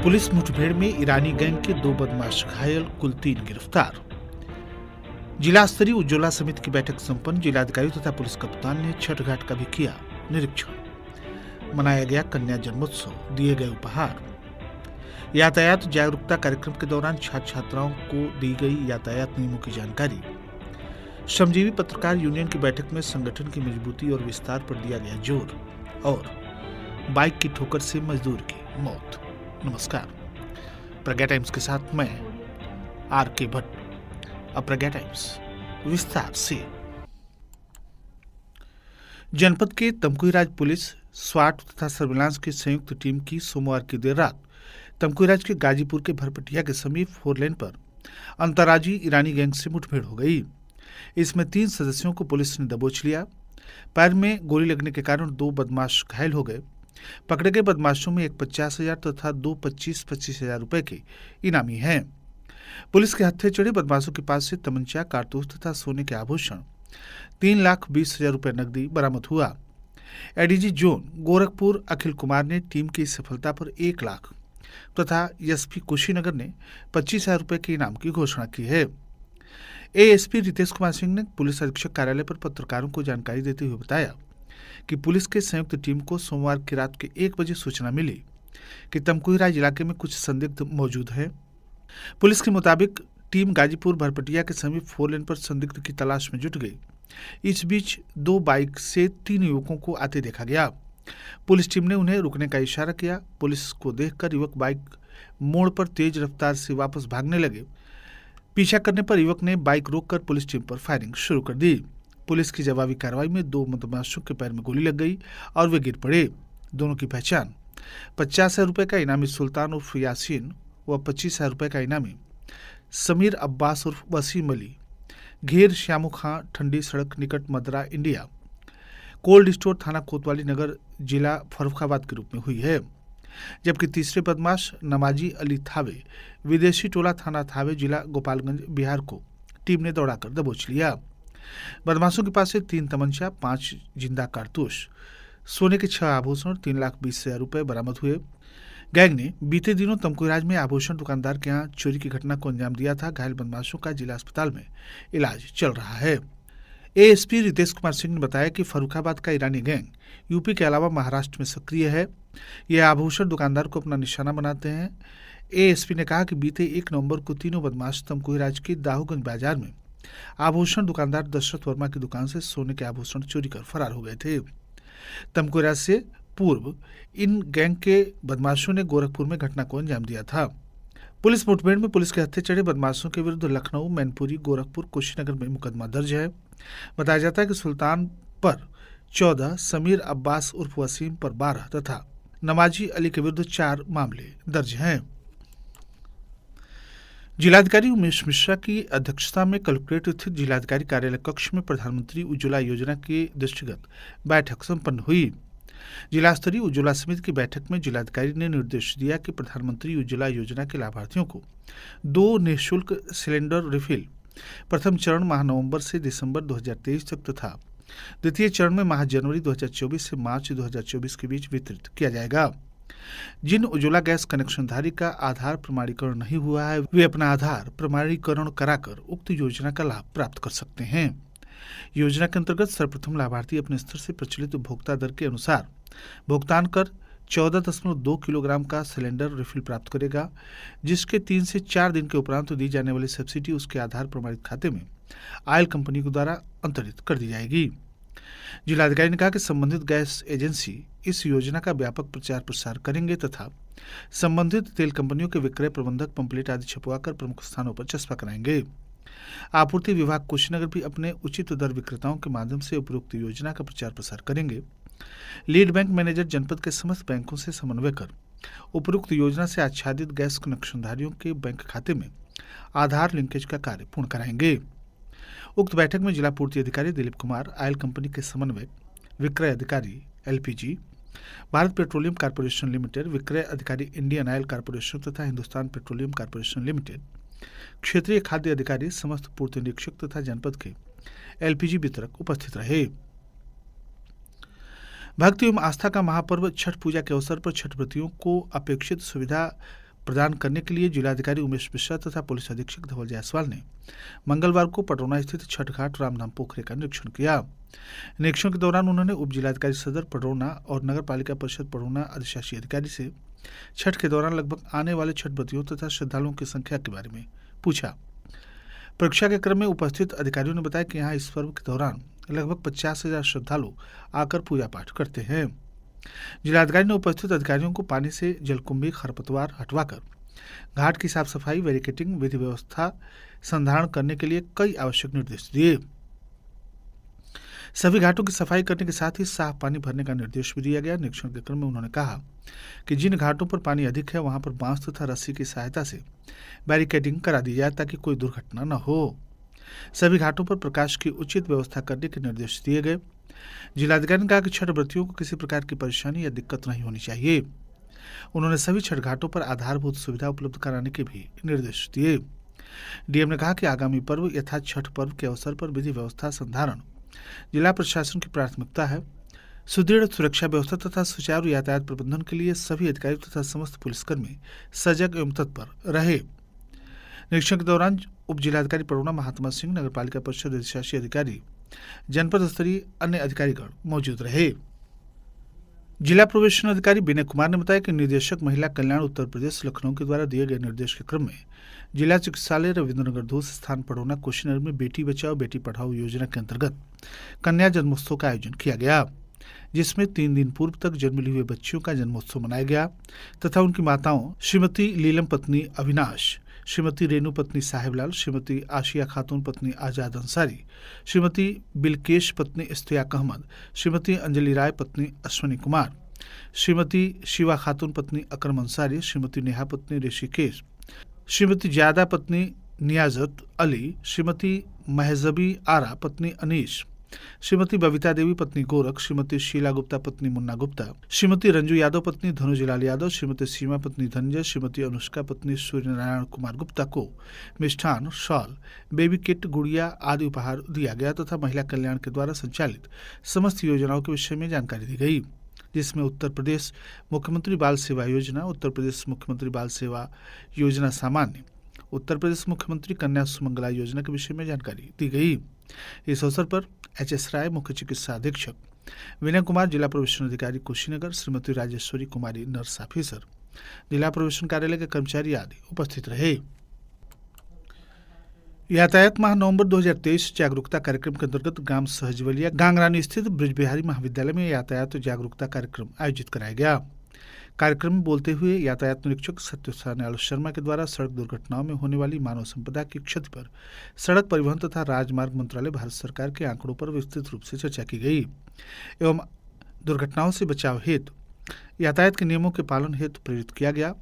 Police मुठभेड़ में ईरानी gang के 2 बदमाश घायल, कुल 3 गिरफ्तार। जिला स्तरीय उज्ज्वला समिति की बैठक संपन्न। जिलाधिकारी तथा पुलिस कप्तान ने छठ घाट का भी किया निरीक्षण। मनाया गया कन्या जन्मोत्सव, दिए गए उपहार। यातायात जागरूकता कार्यक्रम के दौरान छात्र छात्राओं को दी गई यातायात नियमों की जानकारी। श्रमजीवी पत्रकार यूनियन की बैठक में संगठन की मजबूती और विस्तार पर दिया गया जोर। और बाइक की ठोकर से मजदूर की मौत। नमस्कार, प्रज्ञा टाइम्स के साथ मैं आर.के. भट्ट। अब प्रज्ञा टाइम्स विस्तार से। जनपद के तमकुहीराज पुलिस, स्वाट तथा सर्विलांस की संयुक्त टीम की सोमवार की देर रात तमकुहीराज के गाजीपुर के भरपटिया के समीप 4 लेन पर अंतर्राज्यीय ईरानी गैंग से मुठभेड़ हो गई। इसमें 3 सदस्यों को पुलिस ने दबोच लिया। पैर में गोली लगने के कारण 2 बदमाश घायल हो गए। पकड़े गए बदमाशों में एक 50,000 तथा 2 25,000 रुपए के इनामी हैं। पुलिस के हत्थे चढ़े बदमाशों के पास से तमंचा, कारतूस तथा सोने के आभूषण 3,20,000 रुपए नकदी बरामद हुआ। एडीजी जोन गोरखपुर अखिल कुमार ने टीम की सफलता पर 1 लाख तथा एसपी कुशीनगर ने 25,000 रुपए के इनाम की घोषणा की है। एएसपी रितेश कुमार सिंह ने पुलिस अधीक्षक कार्यालय पर पत्रकारों को जानकारी देते हुए बताया कि पुलिस के संयुक्त टीम को सोमवार की रात के 1 बजे सूचना मिली कि तमकुहीराज इलाके में कुछ संदिग्ध मौजूद हैं। पुलिस के मुताबिक टीम गाजीपुर भरपटिया के समीप 4 लेन पर संदिग्ध की तलाश में जुट गई। इस बीच 2 बाइक से 3 युवकों को आते देखा गया। पुलिस टीम ने उन्हें रुकने का इशारा किया। पुलिस को देखकर युवक बाइक मोड़ पर तेज रफ्तार से वापस भागने लगे। पीछा करने पर युवक ने बाइक रोककर पुलिस टीम पर फायरिंग शुरू कर दी। पुलिस की जवाबी कार्रवाई में 2 बदमाशों के पैर में गोली लग गई और वे गिर पड़े। दोनों की पहचान 50,000 रुपए का इनामी सुल्तान उर्फ यासीन व 25,000 रुपए का इनामी समीर अब्बास उर्फ वसीम अली, घेर श्यामू खां, ठंडी सड़क निकट मदरा इंडिया, कोल्ड स्टोर थाना कोतवाली नगर, जिला फर्रुखाबाद के रूप में हुई है। जबकि तीसरे बदमाश नमाजी अली थावे, विदेशी टोला थाना थावे, जिला गोपालगंज, बिहार को टीम ने दौड़ाकर दबोच लिया। बदमाशों के पास से 3 तमंचा, 5 जिंदा कारतूस, सोने के 6 आभूषण, 3,20,000 रुपए बरामद हुए। गैंग ने बीते दिनों तमकुहीराज में आभूषण दुकानदार के यहाँ चोरी की घटना को अंजाम दिया था। घायल बदमाशों का जिला अस्पताल में इलाज चल रहा है। एएसपी रितेश कुमार सिंह ने बताया कि फर्रुखाबाद का ईरानी गैंग यूपी के अलावा महाराष्ट्र में सक्रिय है। यह आभूषण दुकानदार को अपना निशाना बनाते हैं। एएसपी ने कहा कि बीते 1 नवंबर को तीनों बदमाश तमकुहीराज के दाहूगंज बाजार में आभूषण दुकानदार दशरथ वर्मा की दुकान से सोने के आभूषण चोरी कर फरार हो गए थे। तमकुहीराज से पूर्व इन गैंग के बदमाशों ने गोरखपुर में घटना को अंजाम दिया था। पुलिस मुठभेड़ में पुलिस के हत्थे चढ़े बदमाशों के विरुद्ध लखनऊ, मैनपुरी, गोरखपुर, कुशीनगर में मुकदमा दर्ज है। बताया जाता है कि सुल्तान पर 14, समीर अब्बास उर्फ वसीम पर 12 तथा नमाजी अली के विरुद्ध 4 मामले दर्ज हैं। जिलाधिकारी उमेश मिश्रा की अध्यक्षता में कलेक्ट्रेट स्थित जिलाधिकारी कार्यालय कक्ष में प्रधानमंत्री उज्ज्वला योजना के दृष्टिगत बैठक संपन्न हुई। जिला स्तरीय उज्ज्वला समिति की बैठक में जिलाधिकारी ने निर्देश दिया कि प्रधानमंत्री उज्ज्वला योजना के लाभार्थियों को 2 निःशुल्क सिलेंडर रिफिल प्रथम चरण माह नवंबर से दिसंबर 2023 तक तथा द्वितीय चरण में माह जनवरी 2024 से मार्च 2024 के बीच वितरित किया जाएगा। जिन उज्ज्वला गैस कनेक्शनधारी का आधार प्रमाणीकरण नहीं हुआ है, वे अपना आधार प्रमाणीकरण कराकर उक्त योजना का लाभ प्राप्त कर सकते हैं। योजना के अंतर्गत सर्वप्रथम लाभार्थी अपने स्तर से प्रचलित उपभोक्ता दर के अनुसार भुगतान कर 14.2 किलोग्राम का सिलेंडर रिफिल प्राप्त करेगा, जिसके 3 से 4 दिन के उपरांत दी जाने वाली सब्सिडी उसके आधार प्रमाणित खाते में ऑयल कंपनी के द्वारा अंतरित कर दी जाएगी। जिलाधिकारी ने कहा कि संबंधित गैस एजेंसी इस योजना का व्यापक प्रचार प्रसार करेंगे तथा संबंधित तेल कंपनियों के विक्रय प्रबंधक पंपलेट आदि छपवाकर प्रमुख स्थानों पर चस्पा कराएंगे। आपूर्ति विभाग कुशीनगर भी अपने उचित दर विक्रेताओं के माध्यम से उपरोक्त योजना का प्रचार प्रसार करेंगे। लीड बैंक मैनेजर जनपद के समस्त बैंकों से समन्वय कर उपरोक्त योजना से आच्छादित गैस कनेक्शनधारियों के बैंक खाते में आधार लिंकेज का कार्य पूर्ण कराएंगे। उक्त बैठक में जिला पूर्ति अधिकारी दिलीप कुमार, ऑयल कंपनी के समन्वयक, विक्रय अधिकारी LPG, Bharat petroleum corporation limited, विक्रय अधिकारी इंडियन ऑयल कॉर्पोरेशन तथा हिंदुस्तान पेट्रोलियम कॉर्पोरेशन लिमिटेड, क्षेत्रीय खाद्य अधिकारी, समस्त पूर्ति निरीक्षक तथा जनपद के एलपीजी वितरक उपस्थित रहे। भक्ति एवं आस्था का महापर्व छठ पूजा के अवसर पर छठ व्रतियों को अपेक्षित सुविधा प्रदान करने के लिए जिलाधिकारी उमेश मिश्रा तथा पुलिस अधीक्षक धवल जायसवाल ने मंगलवार को पटौना स्थित छठ घाट रामधाम पोखरे का निरीक्षण किया। निरीक्षण के दौरान उन्होंने उप जिलाधिकारी सदर पटौना और नगर पालिका परिषद पटौना अधिशासी अधिकारी से छठ के दौरान लगभग आने वाले छठ व्रतियों तथा श्रद्धालुओं की संख्या के बारे में पूछा। परीक्षा के क्रम में उपस्थित अधिकारियों ने बताया कि यहाँ इस पर्व के दौरान लगभग 50,000 श्रद्धालु आकर पूजा पाठ करते हैं। जिलाधिकारी ने उपस्थित अधिकारियों को पानी से जलकुंभी खरपतवार हटवाकर घाट की साफ सफाई, बैरिकेडिंग, विधि व्यवस्था संधारण करने के लिए कई आवश्यक निर्देश दिए। सभी घाटों की सफाई करने के साथ ही साफ पानी भरने का निर्देश भी दिया गया। निरीक्षण के क्रम में उन्होंने कहा कि जिन घाटों पर पानी अधिक है वहां पर बांस तथा रस्सी की सहायता से बैरिकेडिंग करा दी जाए ताकि कोई दुर्घटना न हो। सभी घाटों पर प्रकाश की उचित व्यवस्था करने के निर्देश दिए गए। जिलाधिकारी ने कहा कि छठ व्रतियों को किसी प्रकार की परेशानी या दिक्कत नहीं होनी चाहिए। उन्होंने सभी छठ घाटों पर आधारभूत सुविधा उपलब्ध कराने के भी निर्देश दिए। डीएम ने कहा कि आगामी पर्व यथा छठ पर्व के अवसर पर विधि व्यवस्था संधारण जिला प्रशासन की प्राथमिकता है। सुदृढ़ सुरक्षा व्यवस्था तथा सुचारू यातायात प्रबंधन के लिए सभी अधिकारी तथा समस्त पुलिसकर्मी सजग एवं तत्पर रहे। निरीक्षण के दौरान उप जिलाधिकारी पटौना महात्मा सिंह, नगर पालिका परिषद अधिशासी अधिकारी, जनपद स्तरीय अन्य अधिकारीगण मौजूद रहे। जिला प्रोबेशन अधिकारी विनय कुमार ने बताया कि निदेशक महिला कल्याण उत्तर प्रदेश लखनऊ के द्वारा दिए गए निर्देश के क्रम में जिला चिकित्सालय रविंद्रनगर 2 स्थान पटौना कुशीनगर में बेटी बचाओ बेटी पढ़ाओ योजना के अंतर्गत कन्या जन्मोत्सव का आयोजन किया गया, जिसमें 3 दिन पूर्व तक जन्म लिए हुए बच्चियों का जन्मोत्सव मनाया गया तथा उनकी माताओं श्रीमती लीलम पत्नी अविनाश, श्रीमती रेणु पत्नी साहिबलाल, श्रीमती आशिया खातून पत्नी आजाद अंसारी, श्रीमती बिलकेश पत्नी इश्तियाक अहमद, श्रीमती अंजलि राय पत्नी अश्वनी कुमार, श्रीमती शिवा खातून पत्नी अकरम अंसारी, श्रीमती नेहा पत्नी ऋषिकेश, श्रीमती ज्यादा पत्नी नियाजत अली, श्रीमती महजबी आरा पत्नी अनीश, श्रीमती बबीता देवी पत्नी गोरख, श्रीमती शीला गुप्ता पत्नी मुन्ना गुप्ता, श्रीमती रंजू यादव पत्नी धनुजलाल यादव, श्रीमती सीमा पत्नी धनंजय, श्रीमती अनुष्का पत्नी सूर्यनारायण कुमार गुप्ता को मिष्ठान, शॉल, बेबी किट, गुड़िया आदि उपहार दिया गया तथा महिला कल्याण के द्वारा संचालित समस्त योजनाओं के विषय में जानकारी दी गई, जिसमें उत्तर प्रदेश मुख्यमंत्री बाल सेवा योजना, उत्तर प्रदेश मुख्यमंत्री बाल सेवा योजना सामान्य, उत्तर प्रदेश मुख्यमंत्री कन्या सुमंगला योजना के विषय में जानकारी दी गई। इस अवसर पर एचएस राय, मुख्य चिकित्सा अधीक्षक विनय कुमार, जिला प्रोबेशन अधिकारी कुशीनगर, श्रीमती राजेश्वरी कुमारी, नर्स ऑफिसर, जिला प्रोबेशन कार्यालय के कर्मचारी आदि उपस्थित रहे। यातायात माह नवंबर 2023 जागरूकता कार्यक्रम के अंतर्गत ग्राम सहजवलिया गांगरानी स्थित ब्रिजबिहारी महाविद्यालय में यातायात जागरूकता कार्यक्रम आयोजित कराया गया। कार्यक्रम में बोलते हुए यातायात निरीक्षक सत्यनारायण शर्मा के द्वारा सड़क दुर्घटनाओं में होने वाली मानव संपदा की क्षति पर सड़क परिवहन तथा राजमार्ग मंत्रालय भारत सरकार के आंकड़ों पर विस्तृत रूप से चर्चा की गई एवं दुर्घटनाओं से बचाव हेतु यातायात के नियमों के पालन हेतु प्रेरित किया गया।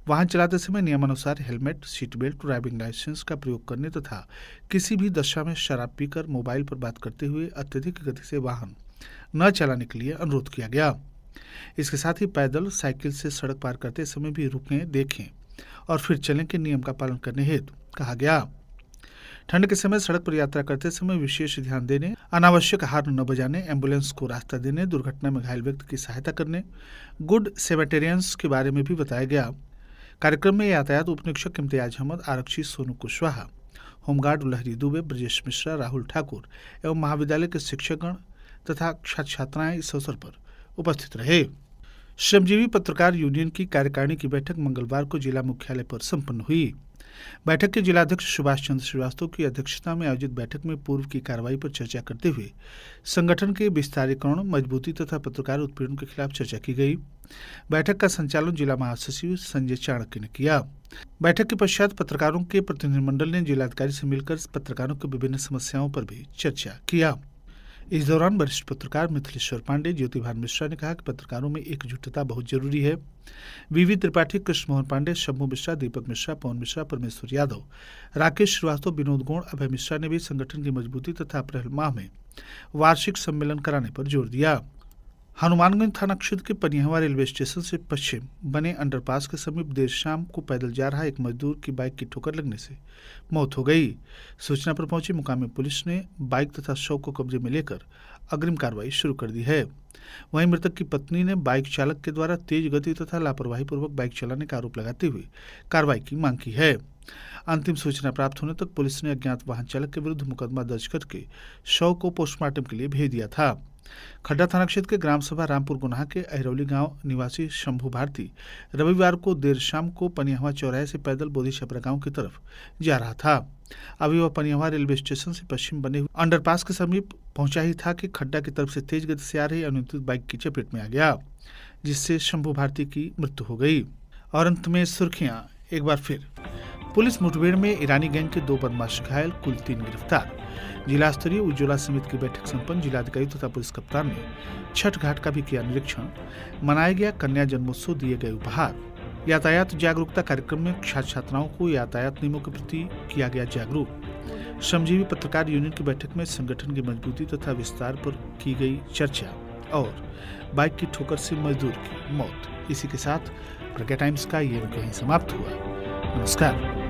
वाहन चलाते समय नियमानुसार helmet, seat belt, driving licence का प्रयोग करने तथा किसी भी दशा में शराब पीकर मोबाइल पर बात करते हुए अत्यधिक गति से वाहन न चलाने के लिए अनुरोध किया गया। इसके साथ ही पैदल, साइकिल से सड़क पार करते समय भी रुकें, देखें और फिर चलें के नियम का पालन करने हेतु कहा गया। ठंड के समय सड़क पर यात्रा करते समय विशेष ध्यान देने, अनावश्यक हॉर्न न बजाने, एम्बुलेंस को रास्ता देने, दुर्घटना में घायल व्यक्ति की सहायता करने, गुड सेमेटेरियंस के बारे में भी बताया गया। कार्यक्रम में यातायात उप निरीक्षक इम्तियाज अहमद, आरक्षी सोनू कुशवाहा, होमगार्ड लहरी दुबे, ब्रजेश मिश्रा, राहुल ठाकुर एवं महाविद्यालय के शिक्षकगण तथा छात्र छात्राएं इस अवसर पर उपस्थित रहे। श्रमजीवी पत्रकार यूनियन की कार्यकारिणी की बैठक मंगलवार को जिला मुख्यालय पर संपन्न हुई। बैठक के जिलाध्यक्ष सुभाष चंद्र श्रीवास्तव की अध्यक्षता में आयोजित बैठक में पूर्व की कार्रवाई पर चर्चा करते हुए संगठन के विस्तारीकरण, मजबूती तथा पत्रकार उत्पीड़न के खिलाफ चर्चा की गई। बैठक का संचालन जिला महासचिव संजय चाणक्य ने किया। बैठक के पश्चात पत्रकारों के प्रतिनिधिमंडल ने जिलाधिकारी से मिलकर पत्रकारों की विभिन्न समस्याओं पर भी चर्चा किया। इस दौरान वरिष्ठ पत्रकार मिथिलेश्वर पांडे, ज्योतिभान मिश्रा ने कहा कि पत्रकारों में एकजुटता बहुत जरूरी है। वीवी त्रिपाठी, कृष्ण मोहन पांडे, शंभू मिश्रा, दीपक मिश्रा, पवन मिश्रा, परमेश्वर यादव, राकेश श्रीवास्तव, विनोद गौड़, अभय मिश्रा ने भी संगठन की मजबूती तथा अप्रैल माह में वार्षिक सम्मेलन कराने पर जोर दिया। हनुमानगंज थाना क्षेत्र के पनिहवा रेलवे स्टेशन से पश्चिम बने अंडरपास के समीप देर शाम को पैदल जा रहा एक मजदूर की बाइक की ठोकर लगने से मौत हो गई। सूचना पर पहुंची मुकामी पुलिस ने बाइक तथा शव को कब्जे में लेकर अग्रिम कार्रवाई शुरू कर दी है। वहीं मृतक की पत्नी ने बाइक चालक के द्वारा तेज गति तथा लापरवाही पूर्वक बाइक चलाने का आरोप लगाते हुए कार्रवाई की मांग की है। अंतिम सूचना प्राप्त होने तक पुलिस ने अज्ञात वाहन चालक के विरुद्ध मुकदमा दर्ज करके शव को पोस्टमार्टम के लिए भेज दिया था। खड्डा थाना क्षेत्र के ग्राम सभा रामपुर गुनाहा के अहरौली गांव निवासी शंभू भारती रविवार को देर शाम को पनिहवा चौराहे से पैदल बोधी छपरा गांव की तरफ जा रहा था। अभी वह पनिहवा रेलवे स्टेशन से पश्चिम बने हुए अंडरपास के समीप पहुंचा ही था कि खड्डा की तरफ से तेज गति से आ रही अनियंत्रित बाइक की चपेट में आ गया, जिससे शंभू भारती की मृत्यु हो गई। और अंत में सुर्खियां एक बार फिर। पुलिस मुठभेड़ में ईरानी गैंग के 2 बदमाश घायल, कुल 3 गिरफ्तार। जिला स्तरीय उज्ज्वला समिति की बैठक संपन्न। जिलाधिकारी तथा पुलिस कप्तान ने छठ घाट का भी किया निरीक्षण। मनाया गया कन्या जन्मोत्सव, दिए गए उपहार। यातायात जागरूकता कार्यक्रम में छात्र छात्राओं को यातायात नियमों के प्रति किया गया जागरूक। श्रमजीवी पत्रकार यूनियन की बैठक में संगठन की मजबूती तथा विस्तार पर की गई चर्चा। और बाइक की ठोकर से मजदूर की मौत। इसी के साथ प्रज्ञा टाइम्स का ये अंक यहीं समाप्त हुआ। नमस्कार।